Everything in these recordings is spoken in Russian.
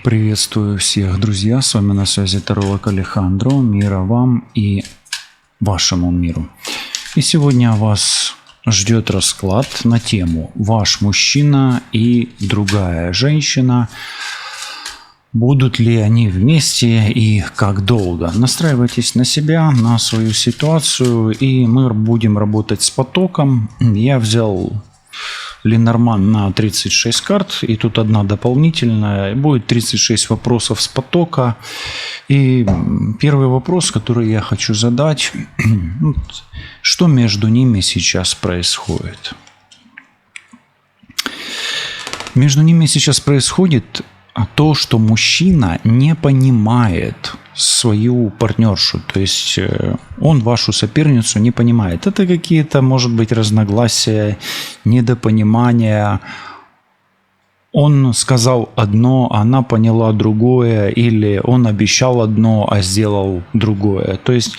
Приветствую всех, друзья! С вами на связи таролог Алехандро. Мира вам и вашему миру. И сегодня вас ждет расклад на тему «Ваш мужчина и другая женщина. Будут ли они вместе и как долго?» Настраивайтесь на себя, на свою ситуацию, и мы будем работать с потоком. Я взял Ленорман на 36 карт, и тут одна дополнительная. Будет 36 вопросов с потока. И первый вопрос, который я хочу задать: что между ними сейчас происходит? Между ними сейчас происходит то, что мужчина не понимает свою партнершу, то есть он вашу соперницу не понимает. Это какие-то, может быть, разногласия, недопонимания. Он сказал одно, она поняла другое, или он обещал одно, а сделал другое. То есть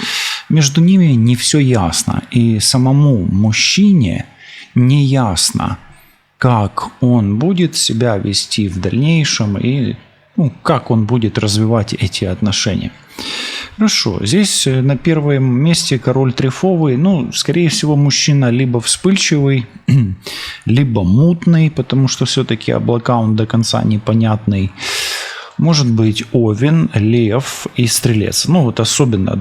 между ними не все ясно, и самому мужчине не ясно, как он будет себя вести в дальнейшем и как он будет развивать эти отношения. Хорошо, здесь на первом месте король трефовый. Скорее всего, мужчина либо вспыльчивый, либо мутный, потому что все-таки облака он до конца непонятный. Может быть овен, лев и стрелец. Особенно,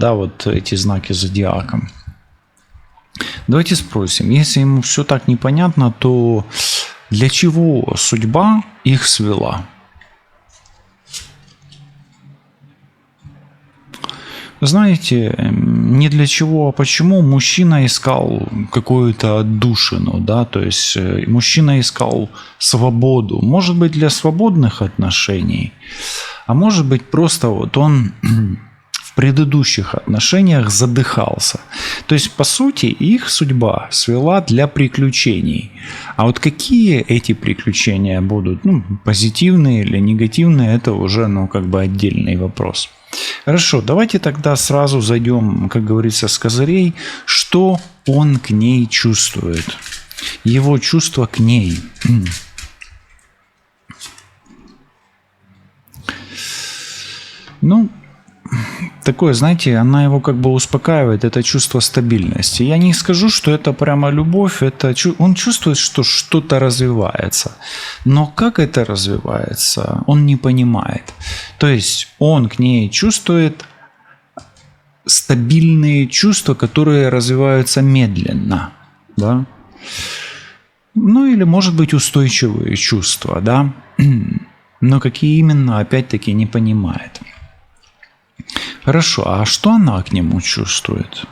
эти знаки зодиака. Давайте спросим, если ему все так непонятно, то для чего судьба их свела? Знаете, не для чего, а почему мужчина искал какую-то отдушину, то есть мужчина искал свободу, может быть, для свободных отношений, а может быть, просто он в предыдущих отношениях задыхался. То есть, по сути, их судьба свела для приключений. А какие эти приключения будут, позитивные или негативные, это уже, отдельный вопрос. Хорошо, давайте тогда сразу зайдем, как говорится, с козырей. Что он к ней чувствует? Его чувство к ней. Такое, знаете, она его успокаивает, это чувство стабильности. Я не скажу, что это прямо любовь, он чувствует, что что-то развивается. Но как это развивается, он не понимает. То есть он к ней чувствует стабильные чувства, которые развиваются медленно. Да? Или, может быть, устойчивые чувства. Да? Но какие именно, опять-таки, не понимает. Хорошо, а что она к нему чувствует?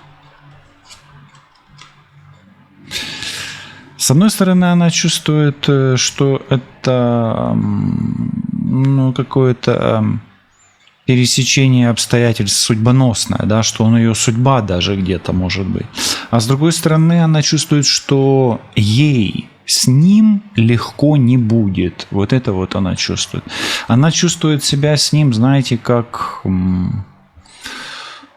С одной стороны, она чувствует, что это какое-то пересечение обстоятельств судьбоносное, что он ее судьба даже где-то может быть. А с другой стороны, она чувствует, что ей с ним легко не будет. Это она чувствует. Она чувствует себя с ним, знаете, как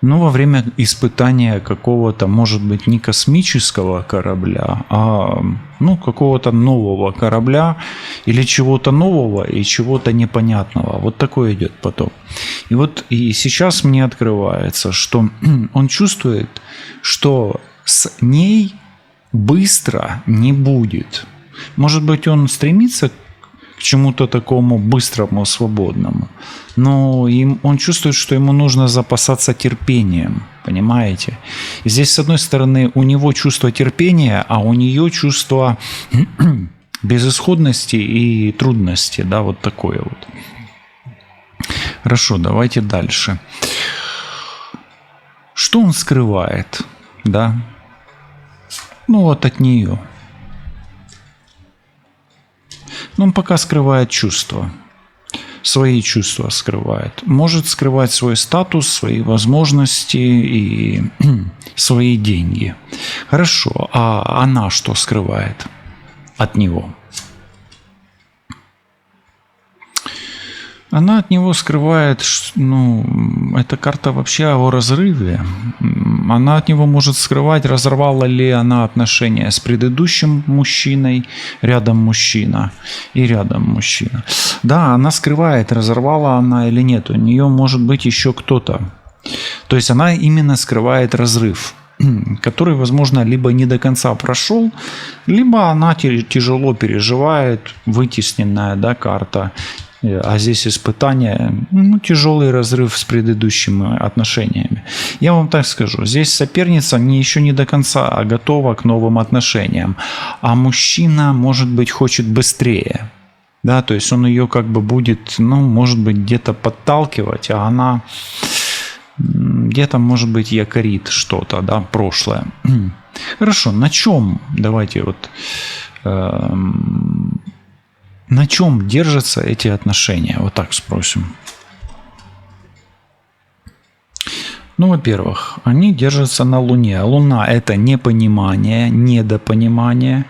во время испытания какого-то, может быть, не космического корабля, а какого-то нового корабля или чего-то нового и чего-то непонятного. Такое идет потом. И сейчас мне открывается, что он чувствует, что с ней быстро не будет. Может быть, он стремится к чему-то такому быстрому, свободному. Но он чувствует, что ему нужно запасаться терпением. Понимаете? И здесь, с одной стороны, у него чувство терпения, а у нее чувство безысходности и трудности. Такое . Хорошо, давайте дальше. Что он скрывает? От нее. Он пока скрывает чувства. Свои чувства скрывает. Может скрывать свой статус, свои возможности и свои деньги. Хорошо, а она что скрывает от него? Она от него скрывает, ну, эта карта вообще о разрыве. Она от него может скрывать, разорвала ли она отношения с предыдущим мужчиной, рядом мужчина и рядом мужчина. Да, она скрывает, разорвала она или нет. У нее может быть еще кто-то. То есть она именно скрывает разрыв, который, возможно, либо не до конца прошел, либо она тяжело переживает, вытесненная, да, карта. А здесь испытание, ну, тяжелый разрыв с предыдущими отношениями. Я вам так скажу, здесь соперница еще не до конца готова к новым отношениям, а мужчина, может быть, хочет быстрее. Да, то есть он ее как бы будет, ну, может быть, где-то подталкивать, а она где-то, может быть, якорит что-то, да, прошлое. Хорошо, на чем, давайте вот... на чем держатся эти отношения? Вот так спросим. Ну, во-первых, они держатся на Луне. Луна – это непонимание, недопонимание.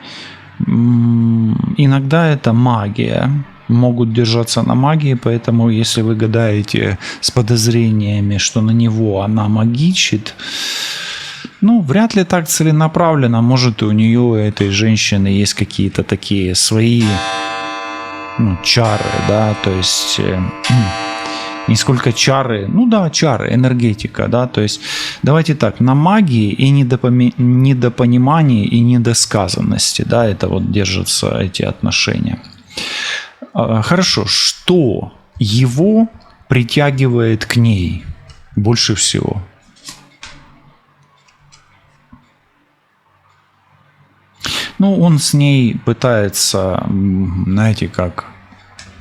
Иногда это магия. Могут держаться на магии, поэтому если вы гадаете с подозрениями, что на него она магичит, ну, вряд ли так целенаправленно. Может, у нее, у этой женщины, есть какие-то такие свои... ну, чары, да, то есть не сколько чары, ну да, чары, энергетика, да, то есть давайте так, на магии и недопонимании и недосказанности, да, это вот держатся эти отношения. Хорошо, что его притягивает к ней больше всего? Ну, он с ней пытается, знаете, как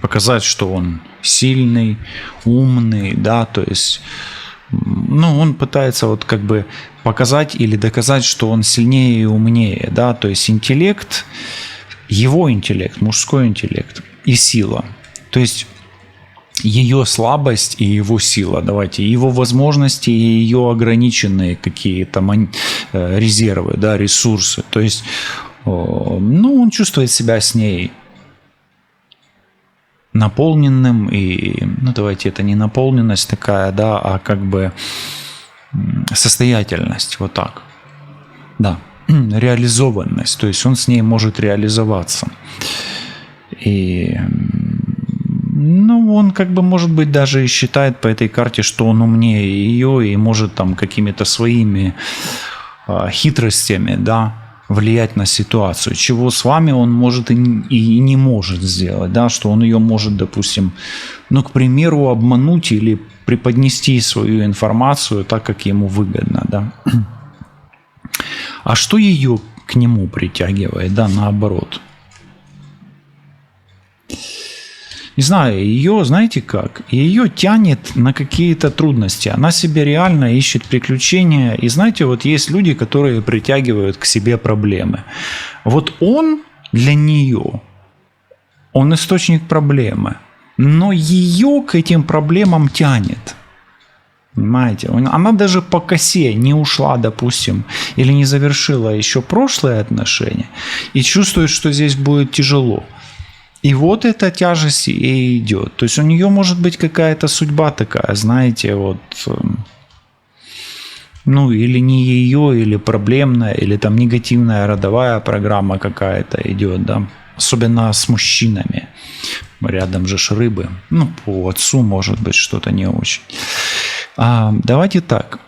показать, что он сильный, умный, да, то есть, ну, он пытается вот как бы показать или доказать, что он сильнее и умнее, да, то есть интеллект, его интеллект, мужской интеллект и сила, то есть ее слабость и его сила, давайте, его возможности и ее ограниченные какие-то резервы, да, ресурсы, то есть, ну, он чувствует себя с ней наполненным и, ну, давайте, это не наполненность такая, да, а как бы состоятельность, вот так, да, реализованность, то есть он с ней может реализоваться. И, ну, он как бы, может быть, даже и считает по этой карте, что он умнее ее и может там какими-то своими хитростями, да, влиять на ситуацию, чего с вами он может и не может сделать, да, что он ее может, допустим, ну, к примеру, обмануть или преподнести свою информацию так, как ему выгодно, да. А что ее к нему притягивает, да, наоборот? Не знаю, ее, знаете как, ее тянет на какие-то трудности, она себе реально ищет приключения, и знаете, вот есть люди, которые притягивают к себе проблемы. Вот он для нее, он источник проблемы, но ее к этим проблемам тянет. Понимаете, она даже по косе не ушла, допустим, или не завершила еще прошлые отношения, и чувствует, что здесь будет тяжело. И вот эта тяжесть и идет. То есть у нее может быть какая-то судьба такая, знаете, вот, ну, или не ее, или проблемная, или там негативная родовая программа какая-то идет, да, особенно с мужчинами. Рядом же ж рыбы, ну, по отцу может быть что-то не очень. Давайте так.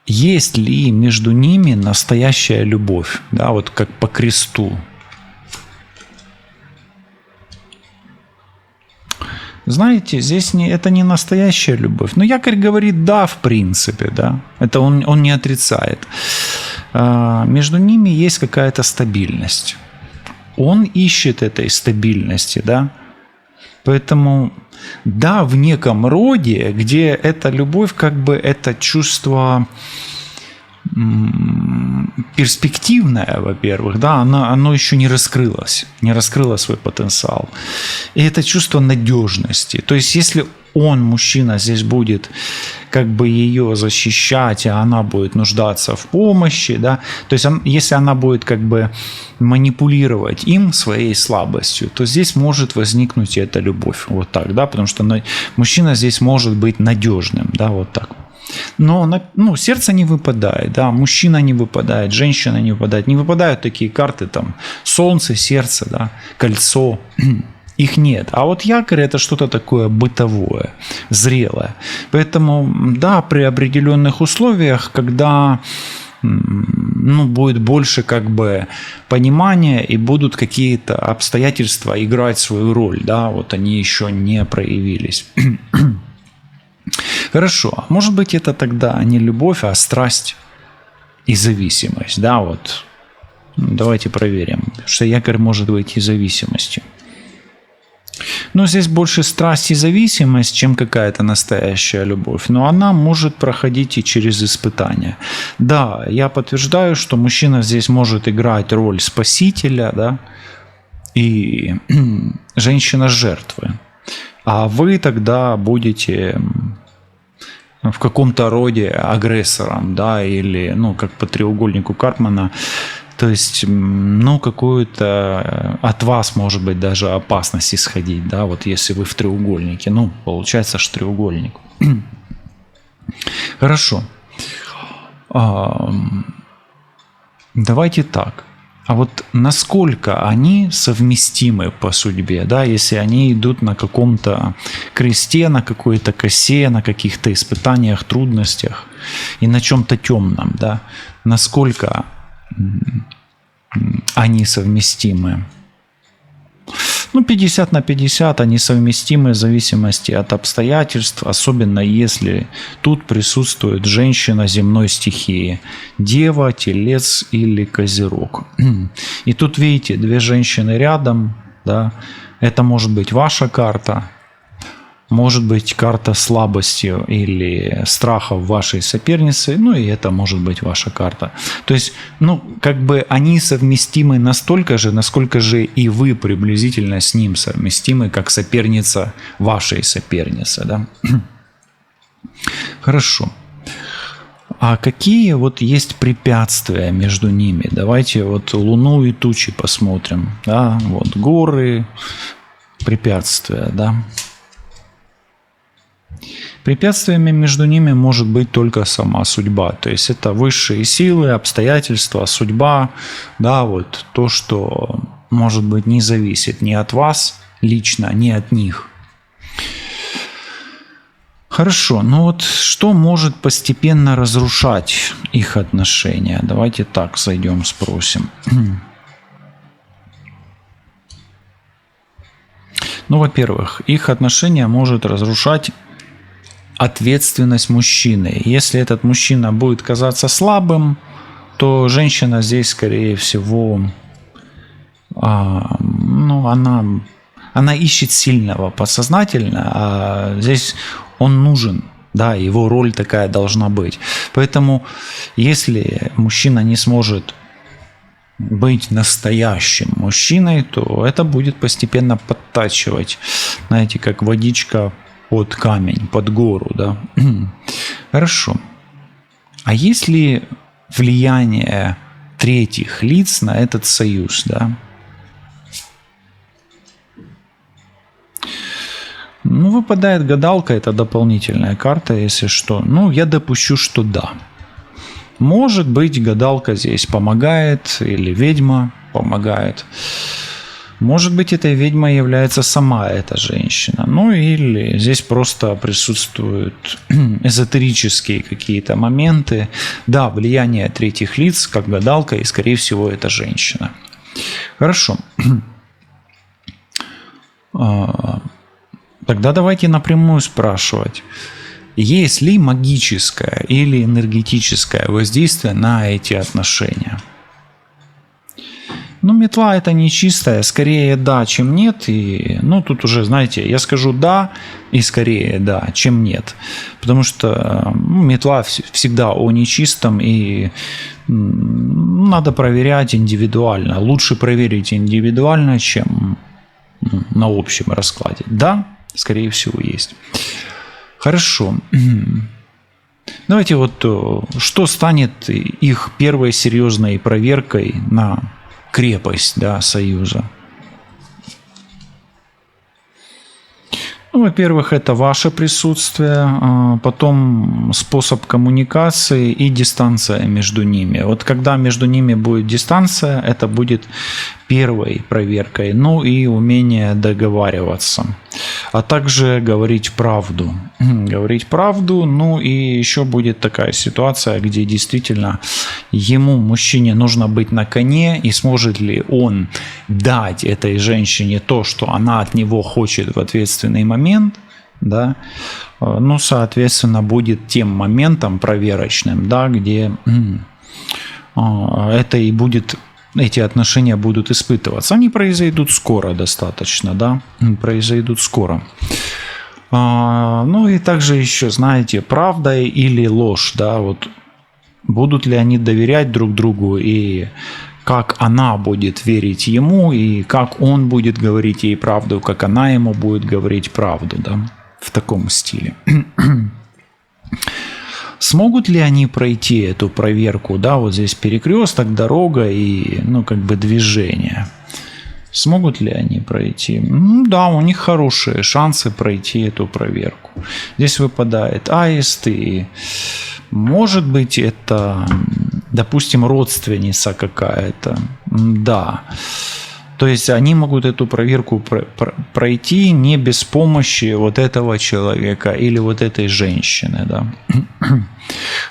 Есть ли между ними настоящая любовь, да, вот как по кресту? Знаете, здесь это не настоящая любовь. Но якорь говорит да, в принципе, да. Это он не отрицает. Между ними есть какая-то стабильность. Он ищет этой стабильности, да. Поэтому, да, в неком роде, где эта любовь, как бы это чувство, перспективное, во-первых, да, оно еще не раскрыло свой потенциал. И это чувство надежности. То есть, если он, мужчина, здесь будет как бы ее защищать, а она будет нуждаться в помощи, да, то есть если она будет как бы манипулировать им своей слабостью, то здесь может возникнуть эта любовь, вот так, да, потому что мужчина здесь может быть надежным, да, вот так. Но сердце не выпадает, да, мужчина не выпадает, женщина не выпадает, не выпадают такие карты, там, солнце, сердце, да, кольцо, их нет. А вот якорь – это что-то такое бытовое, зрелое. Поэтому, да, при определенных условиях, когда будет больше как бы понимания и будут какие-то обстоятельства играть свою роль, да, вот они еще не проявились. Хорошо, может быть, это тогда не любовь, а страсть и зависимость, да, вот. Давайте проверим, что якорь может быть и зависимостью. Но здесь больше страсть и зависимость, чем какая-то настоящая любовь. Но она может проходить и через испытания. Да, я подтверждаю, что мужчина здесь может играть роль спасителя, да, и женщина жертвы. А вы тогда будете в каком-то роде агрессором, да, или, как по треугольнику Карпмана. То есть, какую-то от вас, может быть, даже опасность исходить, да, вот если вы в треугольнике. Получается, что треугольник. Хорошо. Давайте так. А вот насколько они совместимы по судьбе, да, если они идут на каком-то кресте, на какой-то косе, на каких-то испытаниях, трудностях и на чем-то темном, да, насколько они совместимы? 50 на 50 они совместимы в зависимости от обстоятельств, особенно если тут присутствует женщина земной стихии, дева, телец или козерог. И тут видите, две женщины рядом, да, это может быть ваша карта, может быть карта слабости или страха в вашей сопернице, и это может быть ваша карта. То есть, как бы они совместимы настолько же, насколько же и вы приблизительно с ним совместимы, как соперница вашей соперницы, да? Хорошо. А какие вот есть препятствия между ними? Давайте вот Луну и тучи посмотрим, да? Вот горы, препятствия, да? Препятствиями между ними может быть только сама судьба. То есть это высшие силы, обстоятельства, судьба, да, вот то, что, может быть, не зависит ни от вас лично, ни от них. Хорошо, вот что может постепенно разрушать их отношения? Давайте так зайдем, спросим. Во-первых, их отношения может разрушать ответственность мужчины. Если этот мужчина будет казаться слабым, то женщина здесь, скорее всего, она ищет сильного подсознательно, а здесь он нужен, да, его роль такая должна быть. Поэтому, если мужчина не сможет быть настоящим мужчиной, то это будет постепенно подтачивать, знаете, как водичка под камень, под гору, да. Хорошо. А есть ли влияние третьих лиц на этот союз, да? Выпадает гадалка, это дополнительная карта, если что. Я допущу, что да. Может быть, гадалка здесь помогает, или ведьма помогает. Может быть, этой ведьмой является сама эта женщина. Или здесь просто присутствуют эзотерические какие-то моменты. Да, влияние третьих лиц, как гадалка, и, скорее всего, это женщина. Хорошо. Тогда давайте напрямую спрашивать. Есть ли магическое или энергетическое воздействие на эти отношения? Метла это не чистая, скорее да, чем нет. И, тут уже, знаете, я скажу да и скорее да, чем нет. Потому что метла всегда о нечистом, и Надо проверять индивидуально. Лучше проверить индивидуально, чем на общем раскладе. Да, скорее всего, есть. Хорошо. Давайте вот, что станет их первой серьезной проверкой на крепость, да, союза. Ну, во-первых, это ваше присутствие, потом способ коммуникации и дистанция между ними. Вот когда между ними будет дистанция, это будет первой проверкой. Ну и умение договариваться, а также говорить правду. Говорить правду, ну и еще будет такая ситуация, где действительно ему, мужчине, нужно быть на коне, и сможет ли он дать этой женщине то, что она от него хочет в ответственный момент, да, ну, соответственно, будет тем моментом проверочным, да, где это и будет, эти отношения будут испытываться. Они произойдут скоро достаточно, да, произойдут скоро. Ну и также еще, знаете, правда или ложь, да, вот будут ли они доверять друг другу, и как она будет верить ему, и как он будет говорить ей правду, как она ему будет говорить правду, да, в таком стиле. Смогут ли они пройти эту проверку, да, вот здесь перекресток, дорога и, ну, как бы движение. Смогут ли они пройти? Да, у них хорошие шансы пройти эту проверку. Здесь выпадает аист, и может быть это, допустим, родственница какая-то. Да. То есть они могут эту проверку пройти не без помощи вот этого человека или вот этой женщины. Да.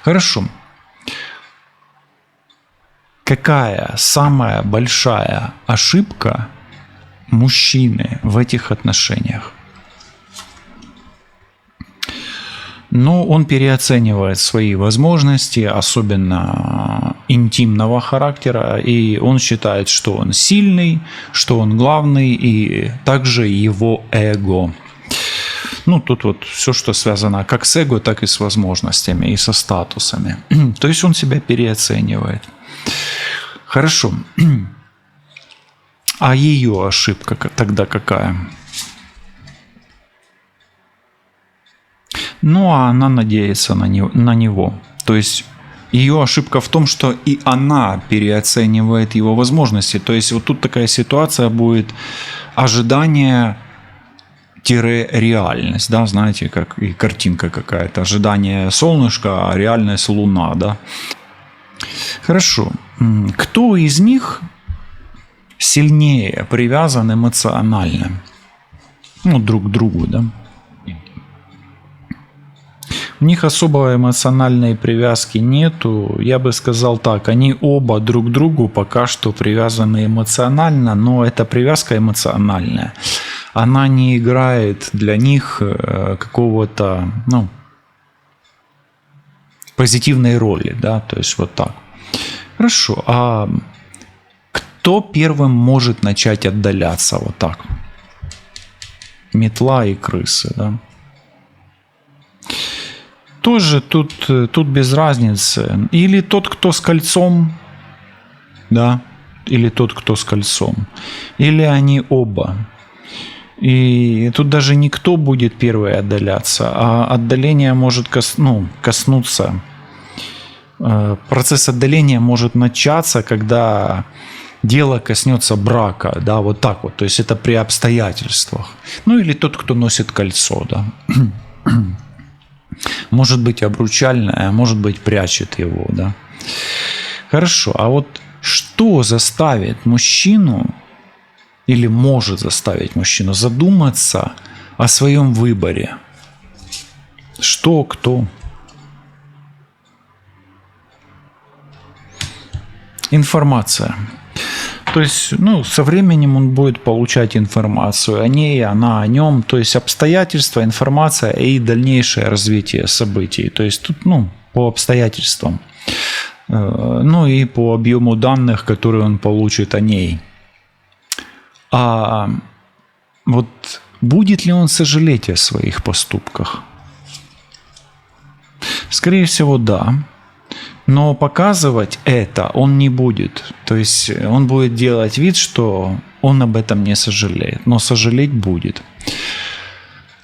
Хорошо. Какая самая большая ошибка мужчины в этих отношениях? Но он переоценивает свои возможности, особенно интимного характера, и он считает, что он сильный, что он главный, и также его эго. Ну, тут вот все, что связано как с эго, так и с возможностями, и со статусами. То есть он себя переоценивает. Хорошо. А ее ошибка тогда какая? Ну, а она надеется на него. То есть ее ошибка в том, что и она переоценивает его возможности. То есть вот тут такая ситуация будет: ожидание-реальность, да, знаете, как и картинка какая-то. Ожидание солнышка, а реальность луна, да. Хорошо. Кто из них сильнее привязан эмоционально? Ну, друг к другу, да. У них особо эмоциональной привязки нету. Я бы сказал так, они оба друг к другу пока что привязаны эмоционально, но эта привязка эмоциональная, она не играет для них какого-то, ну, позитивной роли, да, то есть вот так. Хорошо, а кто первым может начать отдаляться вот так? Метла и крысы, да. Тоже тут без разницы. Или тот, кто с кольцом, да, или тот, кто с кольцом. Или они оба. И тут даже не кто будет первый отдаляться, а отдаление может коснуться. Процесс отдаления может начаться, когда дело коснется брака, да, вот так вот. То есть это при обстоятельствах. Ну или тот, кто носит кольцо, да. Может быть обручальное, а может быть прячет его, да. Хорошо, а вот что заставит мужчину или может заставить мужчину задуматься о своем выборе? Что, кто? Информация. То есть, ну, со временем он будет получать информацию о ней, она о нем, то есть обстоятельства, информация и дальнейшее развитие событий. То есть тут, ну, по обстоятельствам. Ну и по объему данных, которые он получит о ней. А вот будет ли он сожалеть о своих поступках? Скорее всего, да. Но показывать это он не будет. То есть он будет делать вид, что он об этом не сожалеет, но сожалеть будет.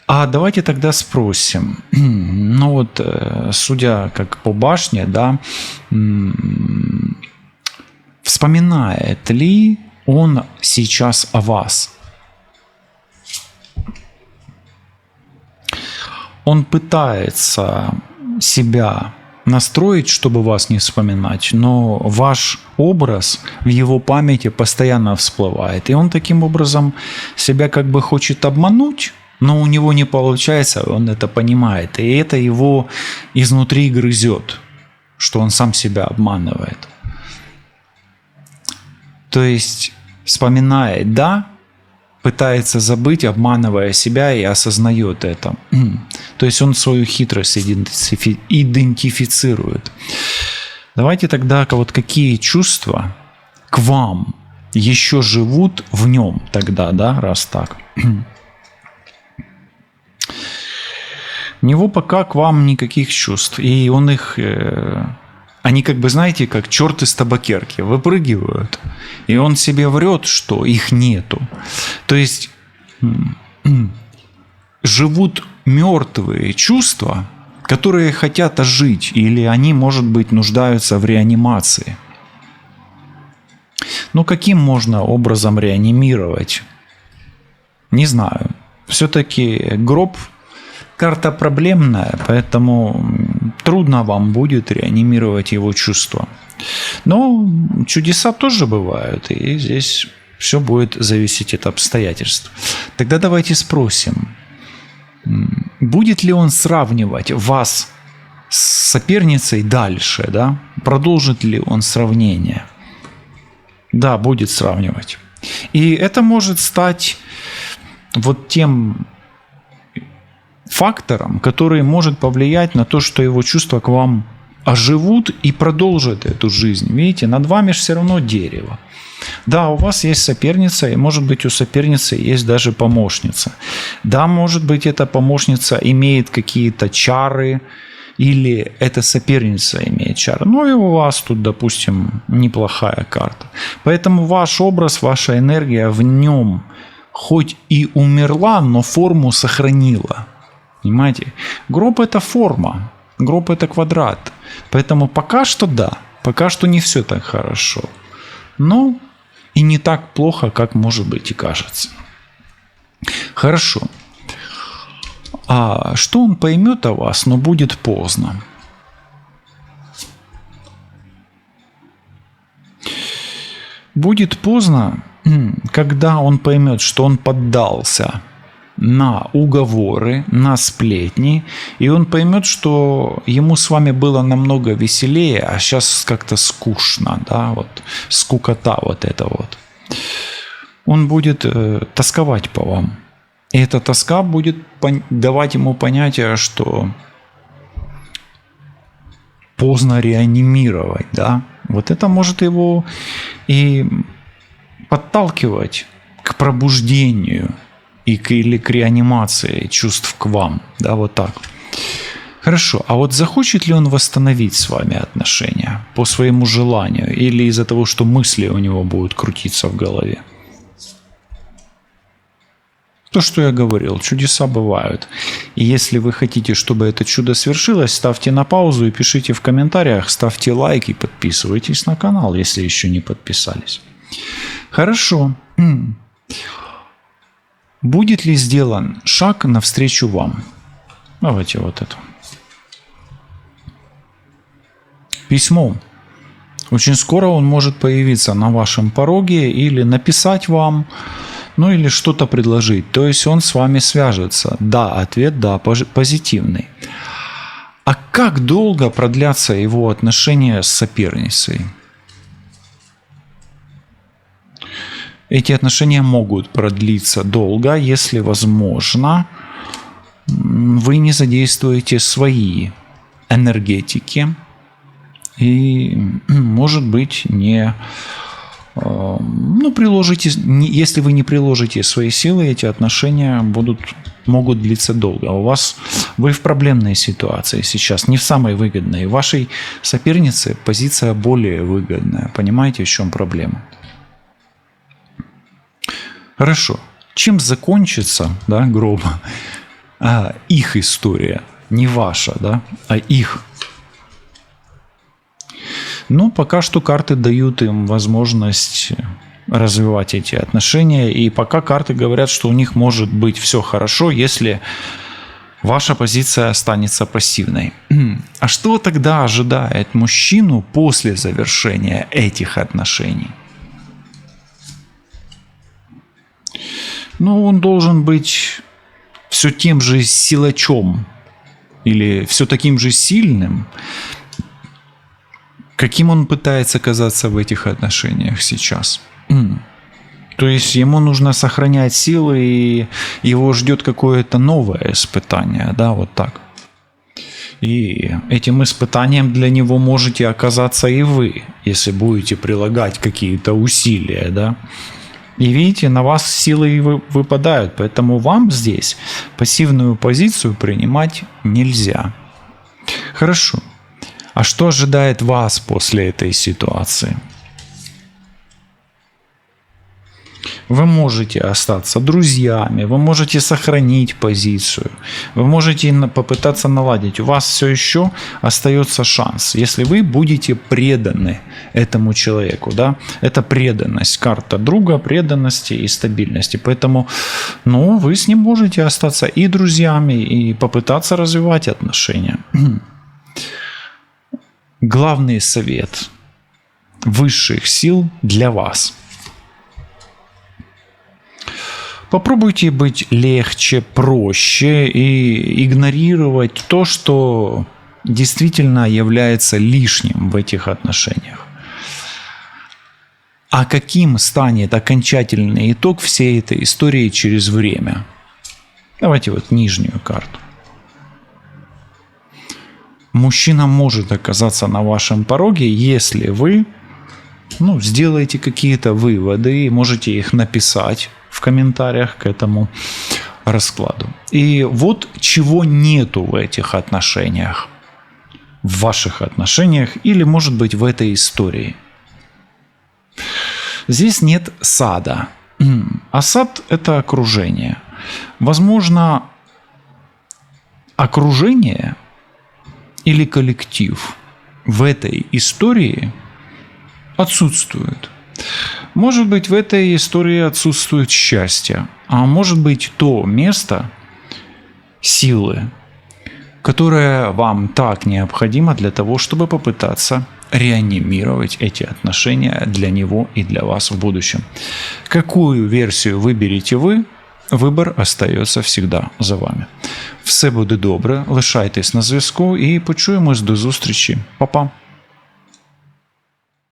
А давайте тогда спросим, ну вот, судя как по башне, да, вспоминает ли он сейчас о вас? Он пытается себя настроить, чтобы вас не вспоминать, но ваш образ в его памяти постоянно всплывает. И он таким образом себя как бы хочет обмануть, но у него не получается, он это понимает. И это его изнутри грызет, что он сам себя обманывает. То есть вспоминает «да», пытается забыть, обманывая себя, и осознает это. То есть он свою хитрость идентифицирует. Давайте тогда вот какие чувства к вам еще живут в нем тогда, да, раз так. У него пока к вам никаких чувств, и он их... Они как бы, знаете, как черт из табакерки, выпрыгивают. И он себе врет, что их нету. То есть живут мертвые чувства, которые хотят ожить, или они, может быть, нуждаются в реанимации. Но каким можно образом реанимировать? Не знаю. Все-таки гроб карта проблемная, поэтому трудно вам будет реанимировать его чувства. Но чудеса тоже бывают, и здесь все будет зависеть от обстоятельств. Тогда давайте спросим, будет ли он сравнивать вас с соперницей дальше, да? Продолжит ли он сравнение? Да, будет сравнивать. И это может стать вот тем фактором, который может повлиять на то, что его чувства к вам оживут и продолжат эту жизнь. Видите, над вами же все равно дерево. Да, у вас есть соперница, и может быть у соперницы есть даже помощница. Да, может быть эта помощница имеет какие-то чары, или эта соперница имеет чары. Ну и у вас тут, допустим, неплохая карта. Поэтому ваш образ, ваша энергия в нем хоть и умерла, но форму сохранила. Понимаете? Гроб – это форма, гроб – это квадрат. Поэтому пока что да, пока что не все так хорошо. Но и не так плохо, как может быть и кажется. Хорошо. А что он поймет о вас, но будет поздно? Будет поздно, когда он поймет, что он поддался на уговоры, на сплетни, и он поймет, что ему с вами было намного веселее, а сейчас как-то скучно, да, вот скукота вот это вот. Он будет тосковать по вам. И эта тоска будет давать ему понятие, что поздно реанимировать, да. Вот это может его и подталкивать к пробуждению или к реанимации чувств к вам, да, вот так. Хорошо, а вот захочет ли он восстановить с вами отношения по своему желанию или из-за того, что мысли у него будут крутиться в голове? То, что я говорил, чудеса бывают. И если вы хотите, чтобы это чудо свершилось, ставьте на паузу и пишите в комментариях, ставьте лайк и подписывайтесь на канал, если еще не подписались. Хорошо. Будет ли сделан шаг навстречу вам? Давайте вот это. Письмо. Очень скоро он может появиться на вашем пороге или написать вам, ну или что-то предложить. То есть он с вами свяжется. Да, ответ да, позитивный. А как долго продлятся его отношения с соперницей? Эти отношения могут продлиться долго, если, возможно, вы не задействуете свои энергетики и, может быть, приложите, если вы не приложите свои силы, эти отношения будут могут длиться долго. А вы в проблемной ситуации сейчас, не в самой выгодной. Вашей сопернице позиция более выгодная. Понимаете, в чем проблема? Хорошо. Чем закончится, да, грубо, их история, не ваша, да, а их. Но пока что карты дают им возможность развивать эти отношения, и пока карты говорят, что у них может быть все хорошо, если ваша позиция останется пассивной. А что тогда ожидает мужчину после завершения этих отношений? Ну, он должен быть все тем же силачом или все таким же сильным, каким он пытается казаться в этих отношениях сейчас. То есть ему нужно сохранять силы, и его ждет какое-то новое испытание, да, вот так. И этим испытанием для него можете оказаться и вы, если будете прилагать какие-то усилия, да. И видите, на вас силы выпадают, поэтому вам здесь пассивную позицию принимать нельзя. Хорошо. А что ожидает вас после этой ситуации? Вы можете остаться друзьями, вы можете сохранить позицию, вы можете попытаться наладить. У вас все еще остается шанс, если вы будете преданы этому человеку. Да? Это преданность, карта друга, преданности и стабильности. Поэтому вы с ним можете остаться и друзьями, и попытаться развивать отношения. Главный совет высших сил для вас. Попробуйте быть легче, проще и игнорировать то, что действительно является лишним в этих отношениях. А каким станет окончательный итог всей этой истории через время? Давайте вот нижнюю карту. Мужчина может оказаться на вашем пороге, если вы сделаете какие-то выводы и можете их написать в комментариях к этому раскладу. И вот чего нету в этих отношениях, в ваших отношениях или, может быть, в этой истории. Здесь нет сада. А сад – это окружение. Возможно, окружение или коллектив в этой истории отсутствует. Может быть, в этой истории отсутствует счастье, а может быть то место силы, которое вам так необходимо для того, чтобы попытаться реанимировать эти отношения для него и для вас в будущем. Какую версию виберете ви, вибір остається всегда за вами. Все буде добре, лишайтесь на зв'язку і почуємось до зустрічі. Па-па!